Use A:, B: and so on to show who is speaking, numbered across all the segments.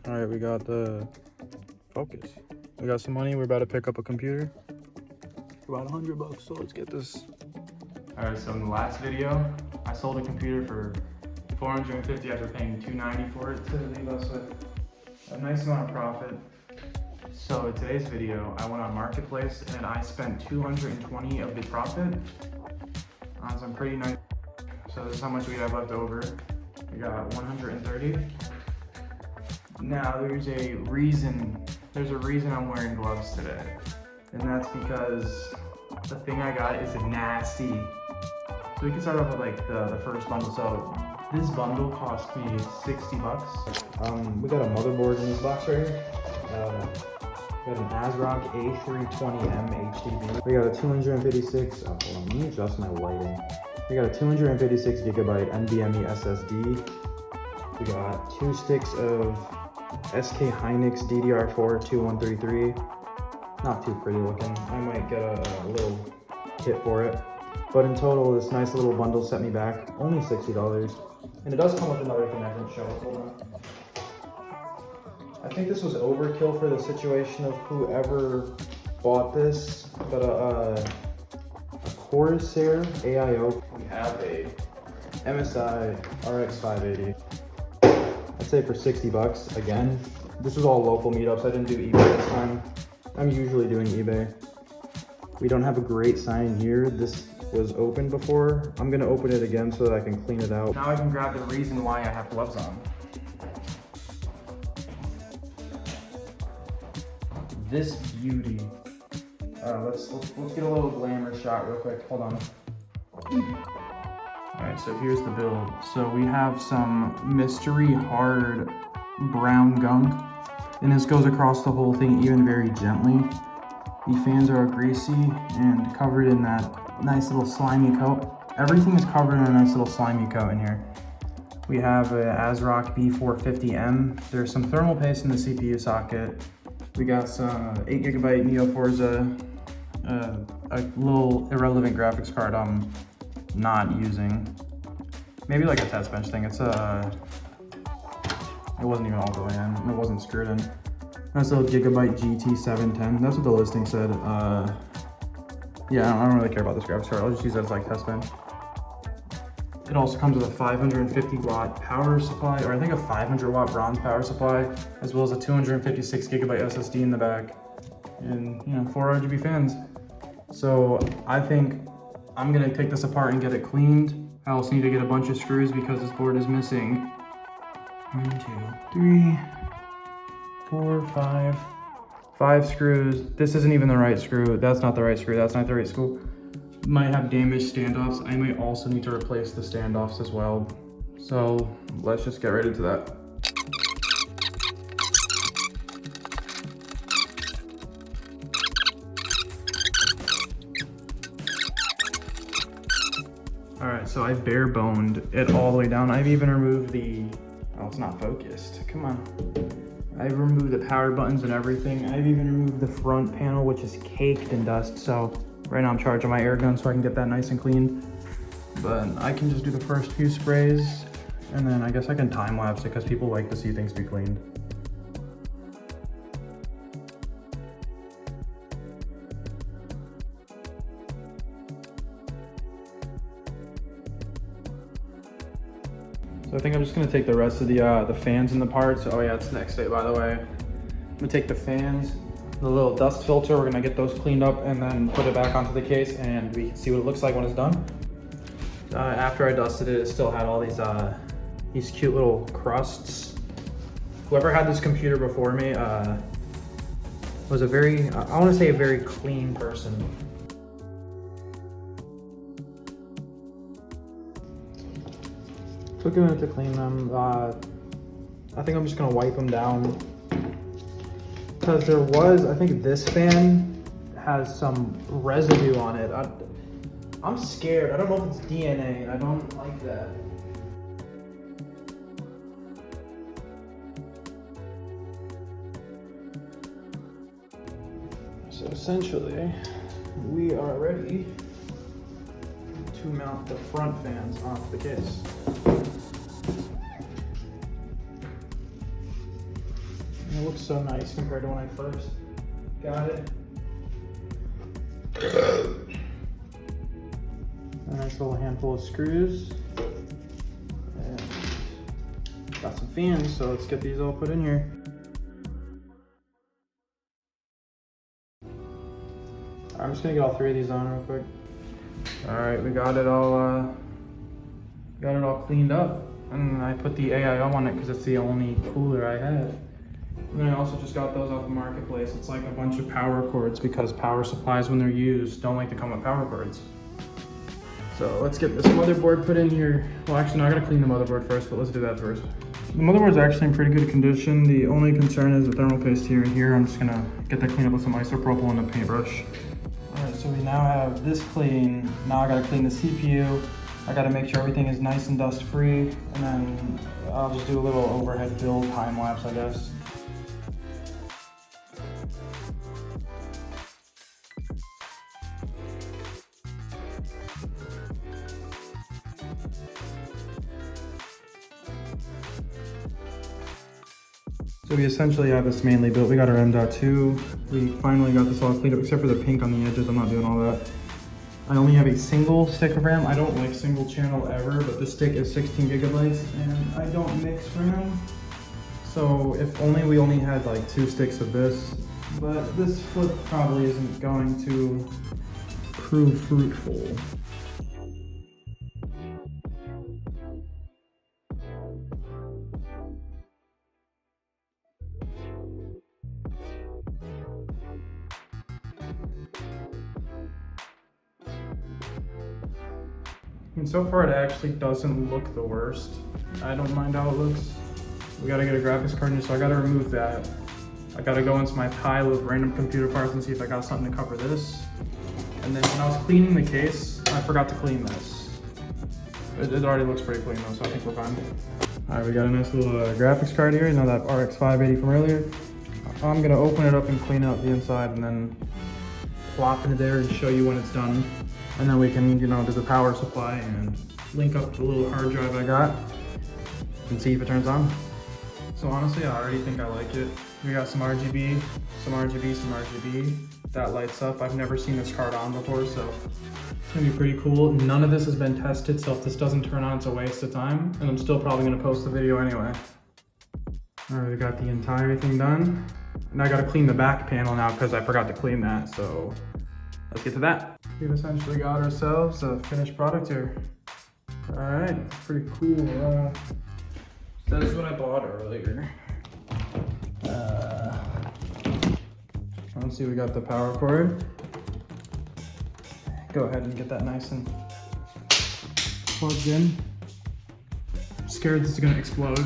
A: All right, we got the focus. We got some money. We're about to pick up a computer. About $100, so let's get this. All right, so in the last video, I sold a computer for $450 after paying $290 for it to leave us with a nice amount of profit. So in today's video, I went on Marketplace and I spent $220 of the profit on some pretty nice. So this is how much we have left over. We got $130. Now there's a reason I'm wearing gloves today. And that's because the thing I got is nasty. So we can start off with like the first bundle. So this bundle cost me $60. We got a motherboard in this box right here. We got an ASRock A320M HDD. We got a 256, hold on, let me adjust my lighting. We got a 256 gigabyte NVMe SSD. We got 2 sticks of SK Hynix DDR4 2133. Not too pretty looking. I might get a little kit for it. But in total, this nice little bundle set me back only $60. And it does come with another thing I didn't show. Hold on. I think this was overkill for the situation of whoever bought this, but a Corsair AIO. We have a MSI RX 580. I'd say for $60 again. This was all local meetups. I didn't do eBay this time. I'm usually doing eBay. We don't have a great sign here. This was open before. I'm gonna open it again so that I can clean it out. Now I can grab the reason why I have gloves on. This beauty. Let's get a little glamour shot real quick. Hold on. All right, so here's the build. So we have some mystery hard brown gunk, and this goes across the whole thing even very gently. The fans are greasy and covered in that nice little slimy coat. Everything is covered in a nice little slimy coat in here. We have a ASRock B450M. There's some thermal paste in the CPU socket. We got some 8 gigabyte Neo Forza, a little irrelevant graphics card I'm not using. Maybe like a test bench thing. It wasn't even all the way in. It wasn't screwed in. Nice little Gigabyte GT710. That's what the listing said. Yeah, I don't really care about this graphics card. I'll just use that as like test bench. It also comes with a 550 watt power supply, or I think a 500 watt bronze power supply, as well as a 256 gigabyte SSD in the back, and 4 RGB fans. So I think I'm gonna take this apart and get it cleaned. I also need to get a bunch of screws because this board is missing 1, 2, 3, 4, 5 screws. This isn't even the right screw. That's not the right screw. That's not the right screw. Might have damaged standoffs. I might also need to replace the standoffs as well. So let's just get right into that. All right, so I bare boned it all the way down. I've even removed oh, it's not focused. Come on. I've removed the power buttons and everything. I've even removed the front panel, which is caked in dust. So right now I'm charging my air gun so I can get that nice and clean. But I can just do the first few sprays, and then I guess I can time lapse it because people like to see things be cleaned. So I think I'm just gonna take the rest of the fans and the parts. Oh yeah, it's next day, by the way. I'm gonna take the fans, the little dust filter, we're gonna get those cleaned up and then put it back onto the case, and we can see what it looks like when it's done. After I dusted it, it still had all these cute little crusts. Whoever had this computer before me was a very, I wanna say a very clean person. Took a minute to clean them. I think I'm just gonna wipe them down. Because there was, I think this fan has some residue on it. I'm scared. I don't know if it's DNA. I don't like that. So essentially, we are ready to mount the front fans onto the case. And it looks so nice compared to when I first got it. A nice little handful of screws. And got some fans, so let's get these all put in here. I'm just gonna get all 3 of these on real quick. All right, we got it all cleaned up. And I put the AIO on it because it's the only cooler I had. And then I also just got those off the marketplace. It's like a bunch of power cords because power supplies, when they're used, don't like to come with power cords. So let's get this motherboard put in here. Well, actually, no, I gotta clean the motherboard first, but let's do that first. The motherboard's actually in pretty good condition. The only concern is the thermal paste here and here. I'm just gonna get that cleaned up with some isopropyl and a paintbrush. All right, so we now have this clean. Now I gotta clean the CPU. I gotta make sure everything is nice and dust free. And then I'll just do a little overhead build time lapse, I guess. So we essentially have this mainly built. We got our ep.2. We finally got this all cleaned up, except for the pink on the edges. I'm not doing all that. I only have a single stick of RAM. I don't like single channel ever, but this stick is 16 gigabytes and I don't mix RAM. So if only we only had like 2 sticks of this, but this flip probably isn't going to prove fruitful. And so far it actually doesn't look the worst. I don't mind how it looks. We gotta get a graphics card in, so I gotta remove that. I gotta go into my pile of random computer parts and see if I got something to cover this. And then when I was cleaning the case, I forgot to clean this. It already looks pretty clean though, so I think we're fine. All right, we got a nice little graphics card here. You know that RX 580 from earlier? I'm gonna open it up and clean out the inside and then plop it there and show you when it's done. And then we can, you know, do the power supply and link up the little hard drive I got and see if it turns on. So honestly, I already think I like it. We got some RGB, some RGB, some RGB. That lights up. I've never seen this card on before, so it's gonna be pretty cool. None of this has been tested, so if this doesn't turn on, it's a waste of time. And I'm still probably gonna post the video anyway. All right, we got the entire thing done. And I gotta clean the back panel now because I forgot to clean that, so let's get to that. We've essentially got ourselves a finished product here. All right, it's pretty cool. So this is what I bought earlier. Let's see, we got the power cord. Go ahead and get that nice and plugged in. I'm scared this is gonna explode.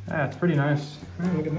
A: Yeah, it's pretty nice. Hey, look at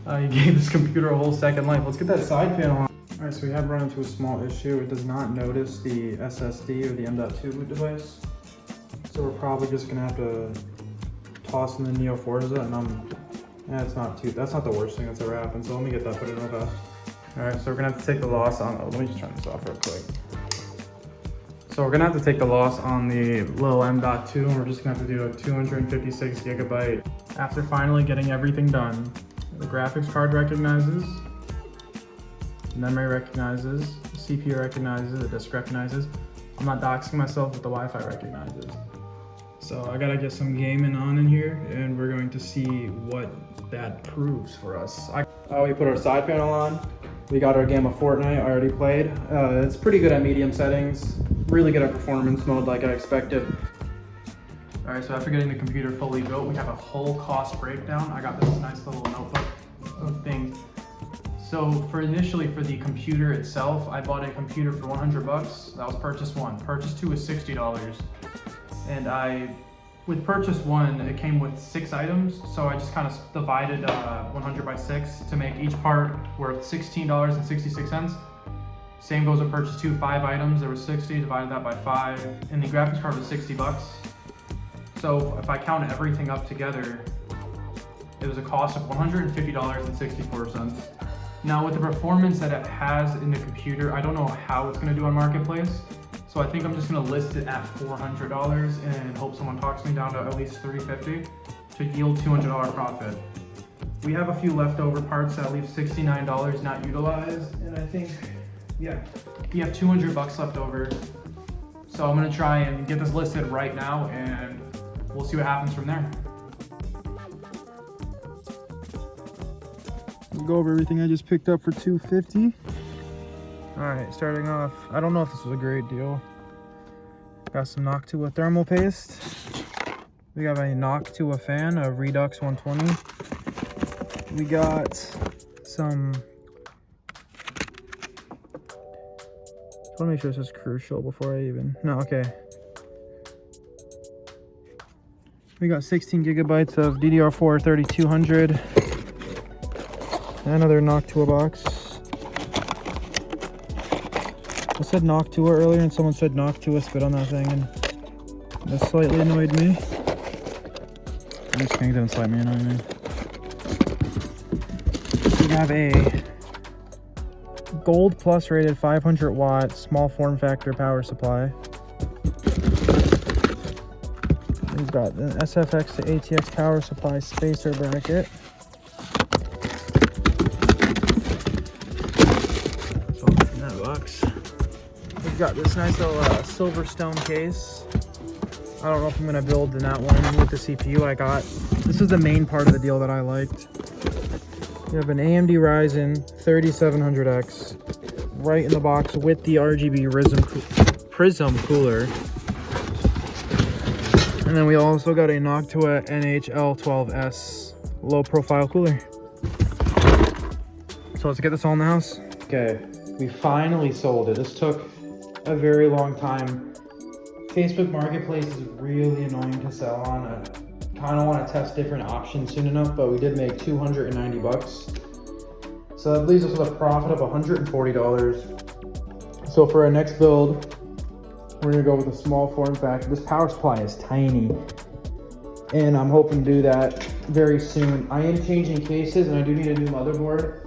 A: that. You gave this computer a whole second life. Let's get that side panel on. All right, so we have run into a small issue. It does not notice the SSD or the ep.2 boot device. So we're probably just gonna have to toss in the Neo Forza, and that's not the worst thing that's ever happened. So let me get that put in real fast. All right, so we're gonna have to take the loss on, let me just turn this off real quick. So we're gonna have to take the loss on the little ep.2, and we're just gonna have to do a 256 gigabyte. After finally getting everything done, the graphics card recognizes, memory recognizes, the CPU recognizes, the disk recognizes. I'm not doxing myself, but the Wi-Fi recognizes. So I gotta get some gaming on in here, and we're going to see what that proves for us. We put our side panel on. We got our game of Fortnite, I already played. It's pretty good at medium settings, really good at performance mode like I expected. All right, so after getting the computer fully built, we have a whole cost breakdown. I got this nice little notebook thing. So initially for the computer itself, I bought a computer for 100 bucks. That was purchase 1. Purchase 2 was $60. And with purchase 1, it came with 6 items. So I just kind of divided 100 by 6 to make each part worth $16.66. Same goes with purchase 2, 5 items. There was 60, divided that by 5. And the graphics card was 60 bucks. So if I count everything up together, it was a cost of $150.64. Now with the performance that it has in the computer, I don't know how it's gonna do on Marketplace. So I think I'm just gonna list it at $400 and hope someone talks me down to at least $350 to yield $200 profit. We have a few leftover parts that leave $69 not utilized. And I think, yeah, we have 200 bucks left over. So I'm gonna try and get this listed right now and we'll see what happens from there. We'll go over everything I just picked up for $250. All right, starting off, I don't know if this was a great deal. Got some Noctua thermal paste. We got a Noctua fan, a Redux 120. We got some, I want to make sure this is crucial before I even, no, okay. We got 16 gigabytes of DDR4 3200. Another Noctua box. I said Noctua earlier and someone said Noctua, spit on that thing, and that slightly annoyed me. This thing didn't slightly annoy me. We have a Gold Plus rated 500 watt small form factor power supply. We've got the SFX to ATX power supply spacer bracket. We've got this nice little silver stone case. I don't know if I'm gonna build in that one with the CPU I got. This is the main part of the deal that I liked. You have an AMD Ryzen 3700X right in the box with the RGB Prism cooler. And then we also got a Noctua NHL12S low profile cooler. So let's get this all in the house. Okay, we finally sold it. This took a very long time. Facebook Marketplace is really annoying to sell on. I kind of want to test different options soon enough, but we did make 290 bucks. So that leaves us with a profit of $140. So for our next build, we're gonna go with a small form factor. This power supply is tiny, and I'm hoping to do that very soon. I am changing cases, and I do need a new motherboard,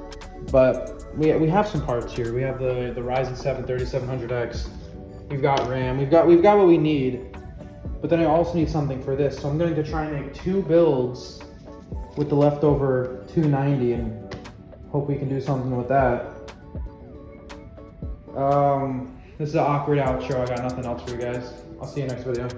A: but we have some parts here. We have the Ryzen 7 3700X. We've got RAM. We've got what we need. But then I also need something for this. So I'm going to try and make 2 builds with the leftover 290 and hope we can do something with that. This is an awkward outro. I got nothing else for you guys. I'll see you next video.